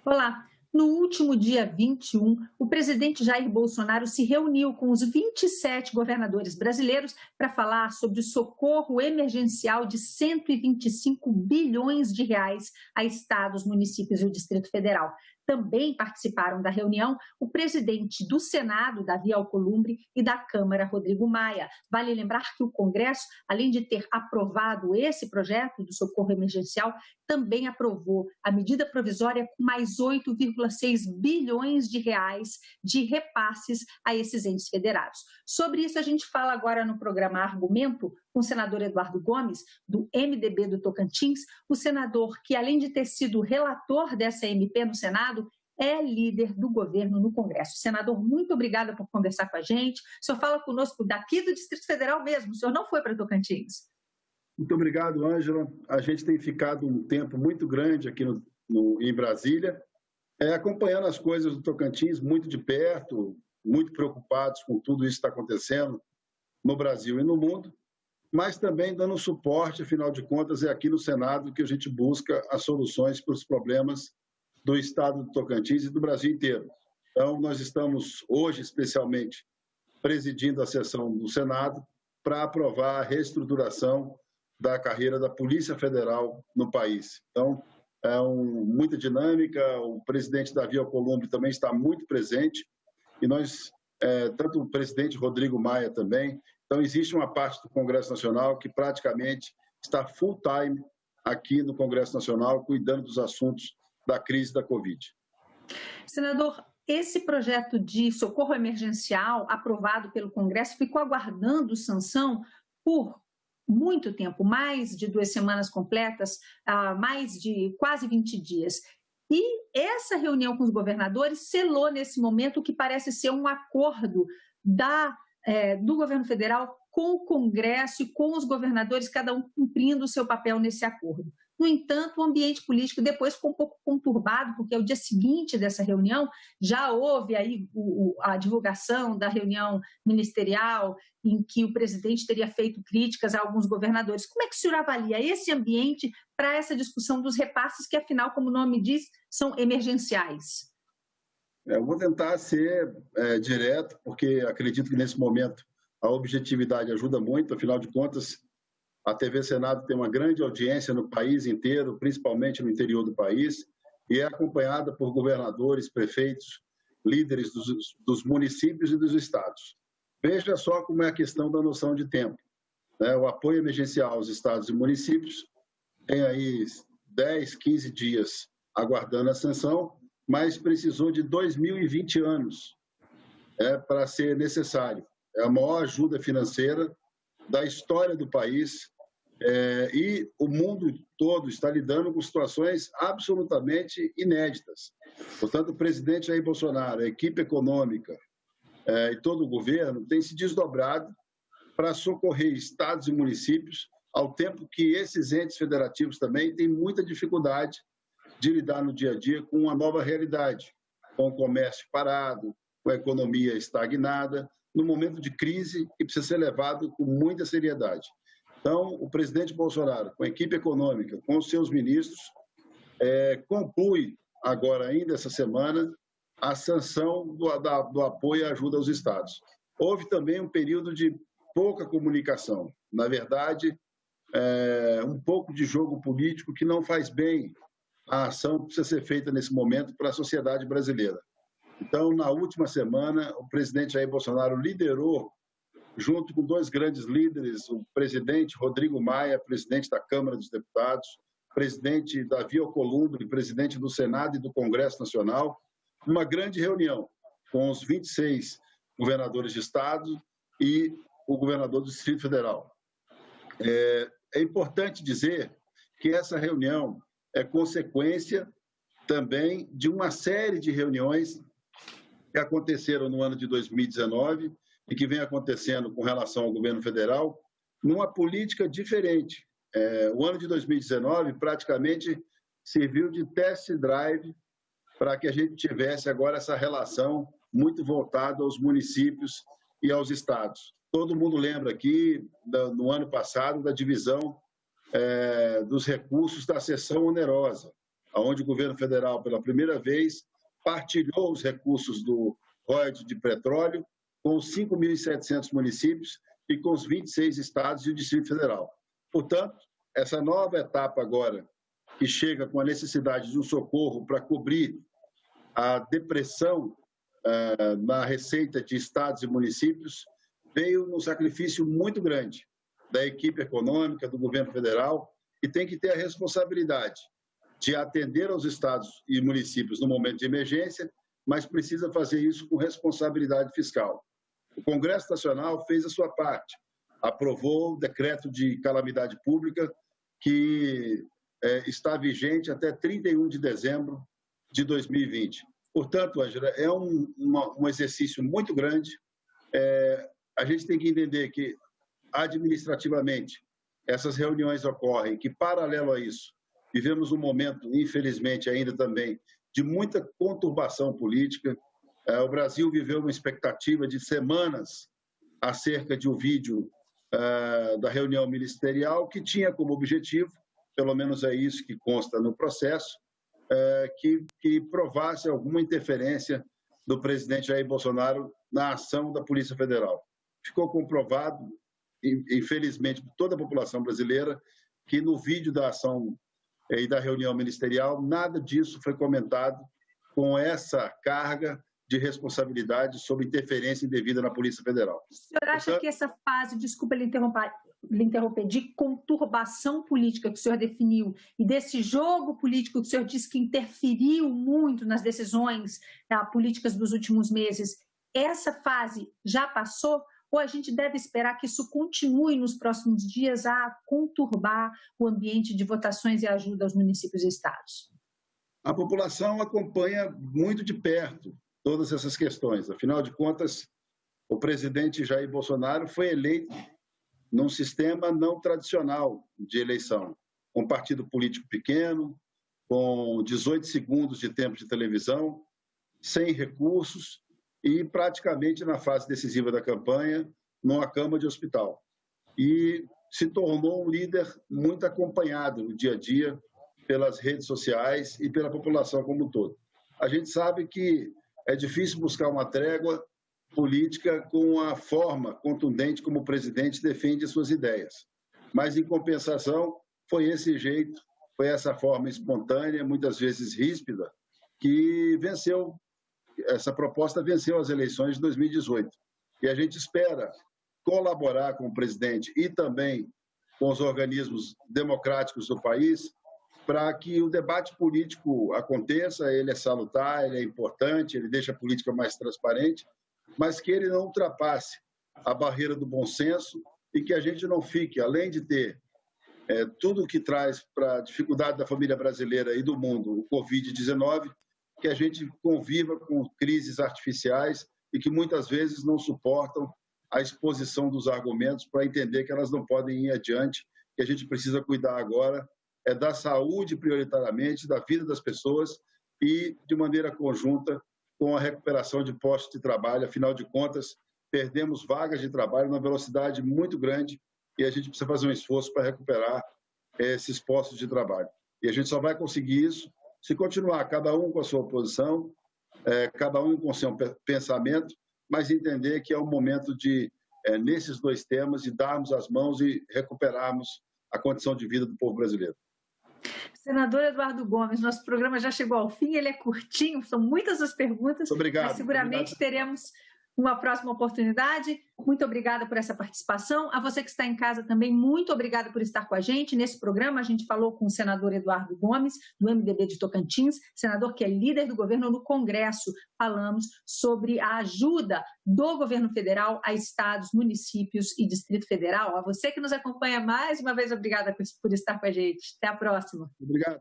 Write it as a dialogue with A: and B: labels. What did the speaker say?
A: Olá. No último dia 21, o presidente Jair Bolsonaro se reuniu com os 27 governadores brasileiros para falar sobre o socorro emergencial de 125 bilhões de reais a estados, municípios e o Distrito Federal. Também participaram da reunião o presidente do Senado, Davi Alcolumbre, e da Câmara, Rodrigo Maia. Vale lembrar que o Congresso, além de ter aprovado esse projeto do socorro emergencial, também aprovou a medida provisória com mais 8,6 bilhões de reais de repasses a esses entes federados. Sobre isso, a gente fala agora no programa Argumento com o senador Eduardo Gomes, do MDB do Tocantins, o senador que, além de ter sido relator dessa MP no Senado, é líder do governo no Congresso. Senador, muito obrigada por conversar com a gente. O senhor fala conosco daqui do Distrito Federal mesmo, o senhor não foi para Tocantins.
B: Muito obrigado, Ângela. A gente tem ficado um tempo muito grande aqui em Brasília, acompanhando as coisas do Tocantins muito de perto, muito preocupados com tudo isso que está acontecendo no Brasil e no mundo, mas também dando suporte, afinal de contas, é aqui no Senado que a gente busca as soluções para os problemas do estado do Tocantins e do Brasil inteiro. Então, nós estamos hoje, especialmente, presidindo a sessão do Senado para aprovar a reestruturação da carreira da Polícia Federal no país. Então, muita dinâmica, o presidente Davi Alcolumbre também está muito presente, e nós, tanto o presidente Rodrigo Maia também. Então, existe uma parte do Congresso Nacional que praticamente está full time aqui no Congresso Nacional, cuidando dos assuntos da crise da Covid.
A: Senador, esse projeto de socorro emergencial aprovado pelo Congresso ficou aguardando sanção por muito tempo, mais de 2 semanas completas, mais de quase 20 dias. E essa reunião com os governadores selou nesse momento o que parece ser um acordo do governo federal com o Congresso e com os governadores, cada um cumprindo o seu papel nesse acordo. No entanto, o ambiente político depois ficou um pouco conturbado, porque ao dia seguinte dessa reunião já houve aí a divulgação da reunião ministerial em que o presidente teria feito críticas a alguns governadores. Como é que o senhor avalia esse ambiente para essa discussão dos repasses que, afinal, como o nome diz, são emergenciais?
B: Eu vou tentar ser direto, porque acredito que nesse momento a objetividade ajuda muito, afinal de contas, a TV Senado tem uma grande audiência no país inteiro, principalmente no interior do país, e é acompanhada por governadores, prefeitos, líderes dos municípios e dos estados. Veja só como é a questão da noção de tempo. O apoio emergencial aos estados e municípios tem aí 10, 15 dias aguardando a sanção, mas precisou de 2020 anos para ser necessário. É a maior ajuda financeira da história do país, e o mundo todo está lidando com situações absolutamente inéditas. Portanto, o presidente Jair Bolsonaro, a equipe econômica e todo o governo tem se desdobrado para socorrer estados e municípios, ao tempo que esses entes federativos também têm muita dificuldade de lidar no dia a dia com uma nova realidade, com o comércio parado, com a economia estagnada, no momento de crise que precisa ser levado com muita seriedade. Então, o presidente Bolsonaro, com a equipe econômica, com os seus ministros, conclui agora, ainda essa semana, a sanção do apoio e ajuda aos estados. Houve também um período de pouca comunicação. Na verdade, um pouco de jogo político que não faz bem à ação que precisa ser feita nesse momento para a sociedade brasileira. Então, na última semana, o presidente Jair Bolsonaro liderou, junto com 2 grandes líderes, o presidente Rodrigo Maia, presidente da Câmara dos Deputados, presidente Davi Alcolumbre, presidente do Senado e do Congresso Nacional, uma grande reunião com os 26 governadores de estado e o governador do Distrito Federal. É importante dizer que essa reunião é consequência também de uma série de reuniões que aconteceram no ano de 2019 e que vem acontecendo com relação ao governo federal, numa política diferente. O ano de 2019 praticamente serviu de test drive para que a gente tivesse agora essa relação muito voltada aos municípios e aos estados. Todo mundo lembra aqui, no ano passado, da divisão dos recursos da seção onerosa, onde o governo federal, pela primeira vez, partilhou os recursos do royalties de petróleo com os 5.700 municípios e com os 26 estados e o Distrito Federal. Portanto, essa nova etapa agora, que chega com a necessidade de um socorro para cobrir a depressão na receita de estados e municípios, veio num sacrifício muito grande da equipe econômica, do governo federal, e tem que ter a responsabilidade de atender aos estados e municípios no momento de emergência, mas precisa fazer isso com responsabilidade fiscal. O Congresso Nacional fez a sua parte, aprovou o decreto de calamidade pública que está vigente até 31 de dezembro de 2020. Portanto, Ângela, é um exercício muito grande. A gente tem que entender que, administrativamente, essas reuniões ocorrem, que, paralelo a isso, vivemos um momento, infelizmente, ainda também, de muita conturbação política. O Brasil viveu uma expectativa de semanas acerca de um vídeo da reunião ministerial que tinha como objetivo, pelo menos é isso que consta no processo, que provasse alguma interferência do presidente Jair Bolsonaro na ação da Polícia Federal. Ficou comprovado, infelizmente, por toda a população brasileira, que no vídeo da ação e da reunião ministerial, nada disso foi comentado com essa carga de responsabilidade sobre interferência indevida na Polícia Federal.
A: O senhor acha que essa fase, desculpa lhe interromper, de conturbação política que o senhor definiu e desse jogo político que o senhor disse que interferiu muito nas decisões políticas dos últimos meses, essa fase já passou? Ou a gente deve esperar que isso continue nos próximos dias a conturbar o ambiente de votações e ajuda aos municípios e estados?
B: A população acompanha muito de perto todas essas questões. Afinal de contas, o presidente Jair Bolsonaro foi eleito num sistema não tradicional de eleição, com um partido político pequeno, com 18 segundos de tempo de televisão, sem recursos e praticamente na fase decisiva da campanha, numa cama de hospital. E se tornou um líder muito acompanhado no dia a dia pelas redes sociais e pela população como um todo. A gente sabe que é difícil buscar uma trégua política com a forma contundente como o presidente defende suas ideias. Mas, em compensação, foi esse jeito, foi essa forma espontânea, muitas vezes ríspida, que venceu. Essa proposta venceu as eleições de 2018. E a gente espera colaborar com o presidente e também com os organismos democráticos do país para que o debate político aconteça. Ele é salutar, ele é importante, ele deixa a política mais transparente, mas que ele não ultrapasse a barreira do bom senso e que a gente não fique, além de ter tudo o que traz para a dificuldade da família brasileira e do mundo, o Covid-19, que a gente conviva com crises artificiais e que muitas vezes não suportam a exposição dos argumentos para entender que elas não podem ir adiante, que a gente precisa cuidar agora da saúde prioritariamente, da vida das pessoas e, de maneira conjunta, com a recuperação de postos de trabalho. Afinal de contas, perdemos vagas de trabalho numa velocidade muito grande e a gente precisa fazer um esforço para recuperar esses postos de trabalho. E a gente só vai conseguir isso se continuar cada um com a sua posição, cada um com o seu pensamento, mas entender que é o momento de, nesses dois temas, de darmos as mãos e recuperarmos a condição de vida do povo brasileiro.
A: Senador Eduardo Gomes, nosso programa já chegou ao fim, ele é curtinho, são muitas as perguntas,
B: obrigado,
A: mas seguramente teremos uma próxima oportunidade. Muito obrigada por essa participação. A você que está em casa também, muito obrigada por estar com a gente. Nesse programa, a gente falou com o senador Eduardo Gomes, do MDB de Tocantins, senador que é líder do governo no Congresso. Falamos sobre a ajuda do governo federal a estados, municípios e Distrito Federal. A você que nos acompanha mais uma vez, obrigada por estar com a gente. Até a próxima.
B: Obrigado.